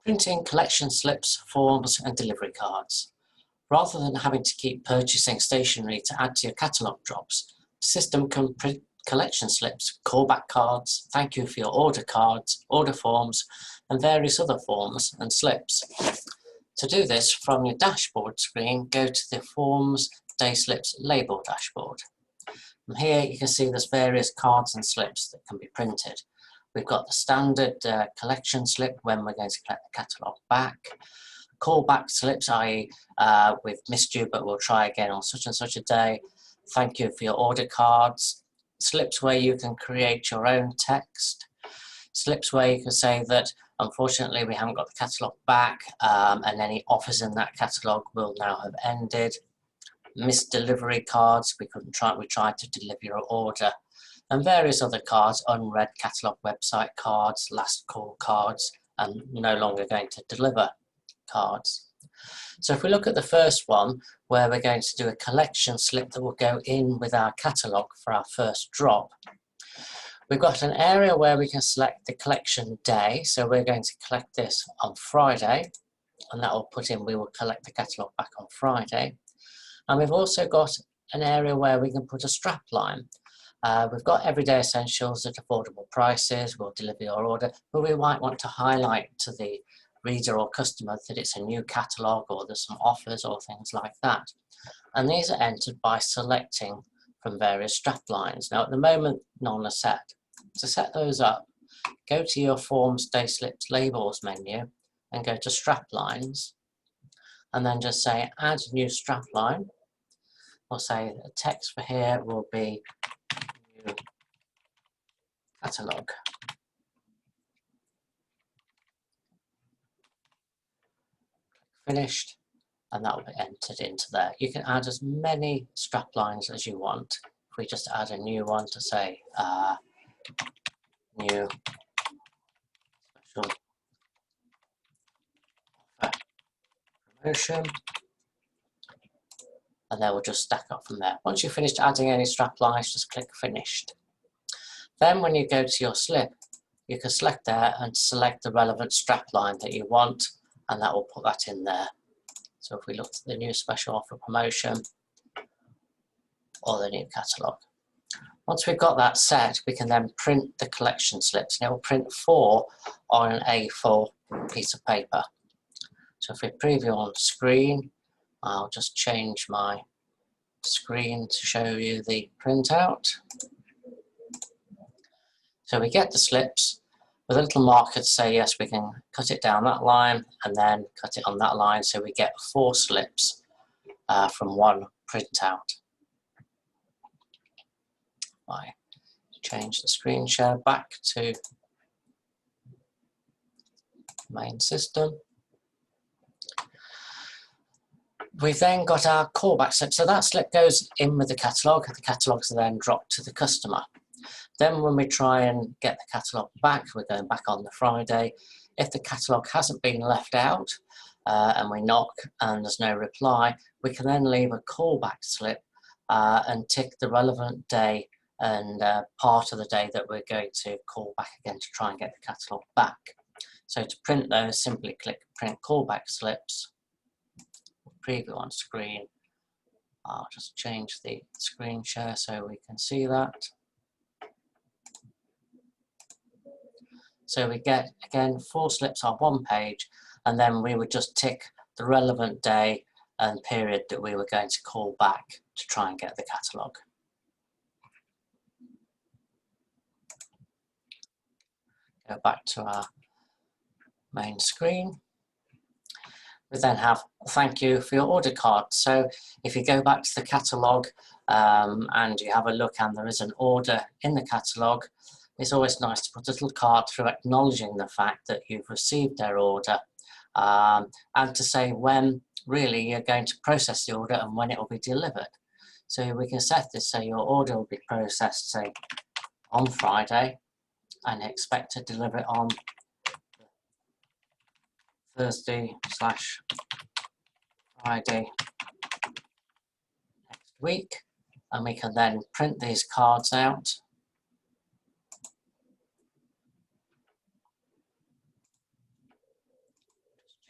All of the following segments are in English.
Printing collection slips, forms and delivery cards. Rather than having to keep purchasing stationery to add to your catalogue drops, the system can print collection slips, callback cards, thank you for your order cards, order forms and various other forms and slips. To do this, from your dashboard screen, go to the Forms Day Slips Label dashboard. From here you can see there's various cards and slips that can be printed. We've got the standard collection slip when we're going to collect the catalogue back. Callback slips, i.e. we've missed you but we'll try again on such and such a day. Thank you for your order cards. Slips where you can create your own text. Slips where you can say that unfortunately we haven't got the catalogue back and any offers in that catalogue will now have ended. Missed delivery cards, we tried to deliver your order. And various other cards, unread catalogue website cards, last call cards, and no longer going to deliver cards. So if we look at the first one, where we're going to do a collection slip that will go in with our catalogue for our first drop, we've got an area where we can select the collection day. So we're going to collect this on Friday, and that will put in, we will collect the catalogue back on Friday. And we've also got an area where we can put a strap line. We've got everyday essentials at affordable prices, we'll deliver your order, but we might want to highlight to the reader or customer that it's a new catalogue or there's some offers or things like that. And these are entered by selecting from various strap lines. Now at the moment none are set. To set those up, go to your Forms Day Slips Labels menu and go to Strap Lines and then just say Add New Strap Line. We'll say the text for here will be New Catalogue. Finished, and that will be entered into there. You can add as many strap lines as you want. If we just add a new one to say new special offer promotion, and then we'll just stack up from there. Once you've finished adding any strap lines, just click Finished. Then when you go to your slip, you can select there and select the relevant strap line that you want, and that will put that in there. So if we look at the new special offer promotion or the new catalogue. Once we've got that set, we can then print the collection slips, and it will print 4 on an A4 piece of paper. So if we preview on screen, I'll just change my screen to show you the printout. So we get the slips with a little marker to say yes, we can cut it down that line and then cut it on that line, so we get 4 slips from one printout. I change the screen share back to main system. We've then got our callback slip. So that slip goes in with the catalogue. The catalogues are then dropped to the customer. Then when we try and get the catalogue back, we're going back on the Friday. If the catalogue hasn't been left out and we knock and there's no reply, we can then leave a callback slip and tick the relevant day and part of the day that we're going to call back again to try and get the catalogue back. So to print those, simply click Print Callback Slips. Preview on screen. I'll just change the screen share so we can see that. So we get, again, 4 slips on one page, and then we would just tick the relevant day and period that we were going to call back to try and get the catalogue. Go back to our main screen. We then have thank you for your order card. So if you go back to the catalogue and you have a look and there is an order in the catalogue, it's always nice to put a little card through acknowledging the fact that you've received their order and to say when really you're going to process the order and when it will be delivered. So we can set this so your order will be processed, say, on Friday, and expect to deliver it on Thursday/Friday next week, and we can then print these cards out.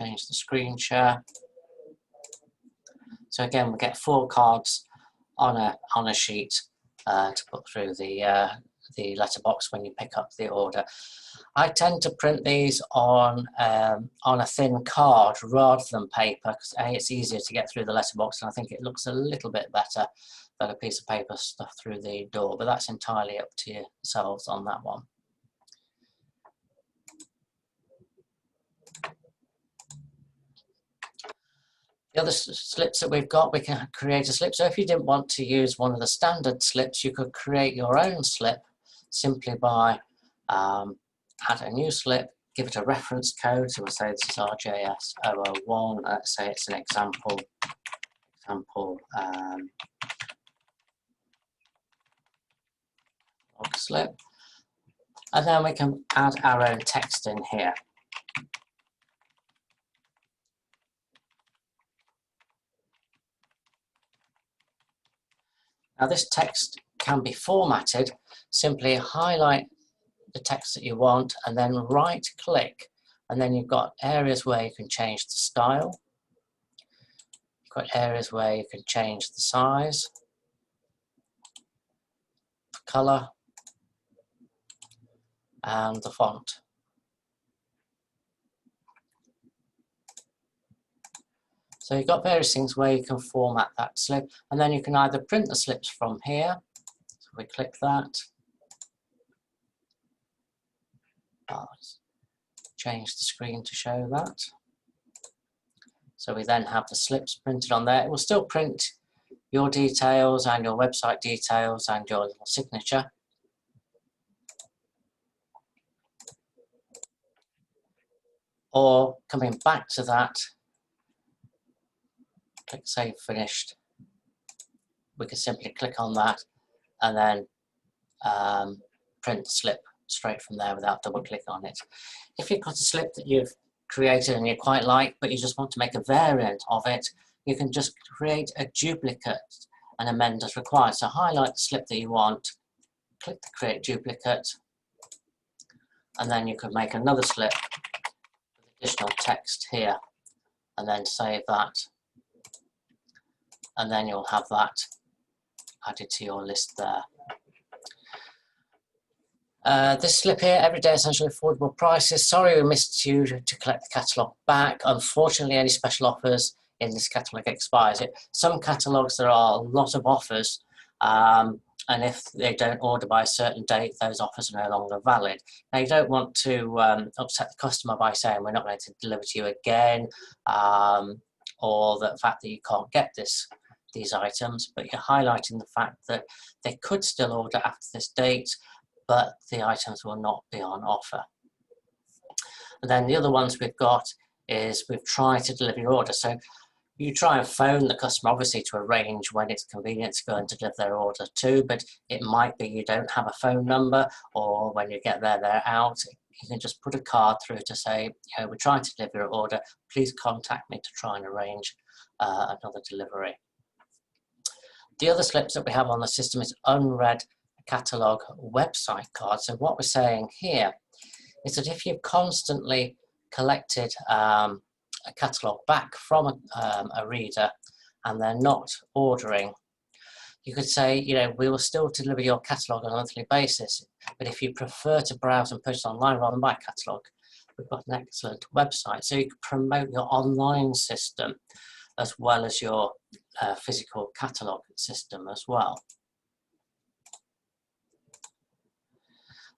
change the screen share. So again, we get 4 cards on a sheet to put through the letterbox when you pick up the order. I tend to print these on a thin card rather than paper because it's easier to get through the letterbox, and I think it looks a little bit better than a piece of paper stuffed through the door, but that's entirely up to yourselves on that one. The other slips that we've got, we can create a slip. So if you didn't want to use one of the standard slips, you could create your own slip simply by add a new slip, give it a reference code. So we'll say this is RJS 001. Let's say it's an example log slip. And then we can add our own text in here. Now this text can be formatted. Simply highlight the text that you want and then right click, and then you've got areas where you can change the style. You've got areas where you can change the size, the colour and the font. So you've got various things where you can format that slip, and then you can either print the slips from here. So we click that. Change the screen to show that. So we then have the slips printed on there. It will still print your details and your website details and your little signature. Or coming back to that, click Save Finished. We can simply click on that and then print the slip straight from there without double clicking on it. If you've got a slip that you've created and you quite like, but you just want to make a variant of it, you can just create a duplicate and amend as required. So highlight the slip that you want, click the Create Duplicate, and then you could make another slip with additional text here, and then save that, and then you'll have that added to your list there. This slip here, everyday essentially affordable prices. Sorry we missed you to collect the catalogue back. Unfortunately, any special offers in this catalogue expires. Some catalogues there are a lot of offers, and if they don't order by a certain date, those offers are no longer valid. Now you don't want to upset the customer by saying we're not going to deliver to you again, or the fact that you can't get these items, but you're highlighting the fact that they could still order after this date, but the items will not be on offer. And then the other ones we've got is we've tried to deliver your order. So you try and phone the customer, obviously, to arrange when it's convenient to go and deliver their order to, but it might be you don't have a phone number, or when you get there, they're out. You can just put a card through to say, you know, we're trying to deliver your order, please contact me to try and arrange another delivery. The other slips that we have on the system is unread catalogue website card. So what we're saying here is that if you've constantly collected a catalogue back from a reader and they're not ordering, you could say, you know, we will still deliver your catalogue on a monthly basis, but if you prefer to browse and purchase online rather than buy catalogue, we've got an excellent website. So you can promote your online system as well as your physical catalogue system as well.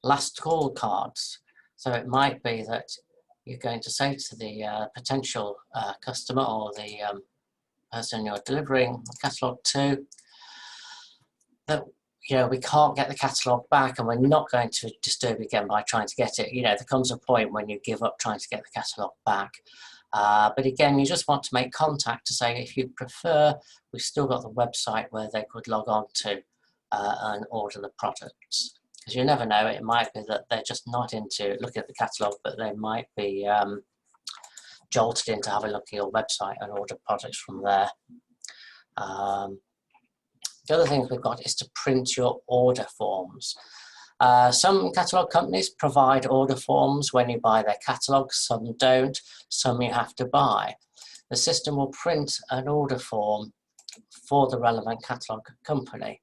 Last call cards. So it might be that you're going to say to the potential customer or the person you're delivering the catalogue to that, you know, we can't get the catalogue back and we're not going to disturb you again by trying to get it. You know, there comes a point when you give up trying to get the catalogue back. But again, you just want to make contact to say, if you prefer, we've still got the website where they could log on to and order the products. Because you never know, it might be that they're just not into looking at the catalogue, but they might be jolted into having a look at your website and order products from there. The other thing we've got is to print your order forms. Some catalogue companies provide order forms when you buy their catalogues, some don't, some you have to buy. The system will print an order form for the relevant catalogue company.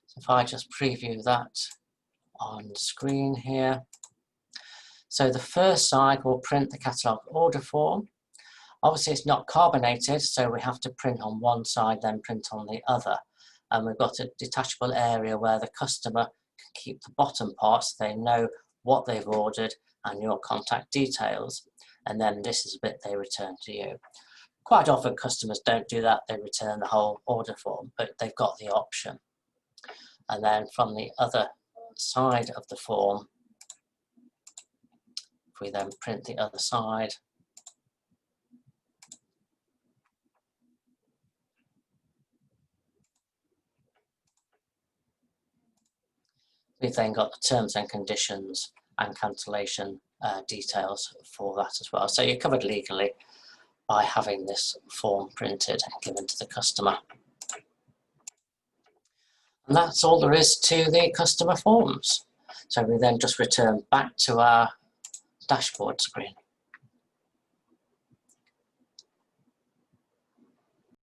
So if I just preview that on screen here. So the first side will print the catalogue order form. Obviously it's not carbonated, so we have to print on one side, then print on the other. And we've got a detachable area where the customer can keep the bottom part so they know what they've ordered and your contact details. And then this is a bit they return to you. Quite often customers don't do that, they return the whole order form, but they've got the option. And then from the other side of the form, if we then print the other side, we've then got the terms and conditions and cancellation details for that as well. So you're covered legally by having this form printed and given to the customer. And that's all there is to the customer forms. So we then just return back to our dashboard screen.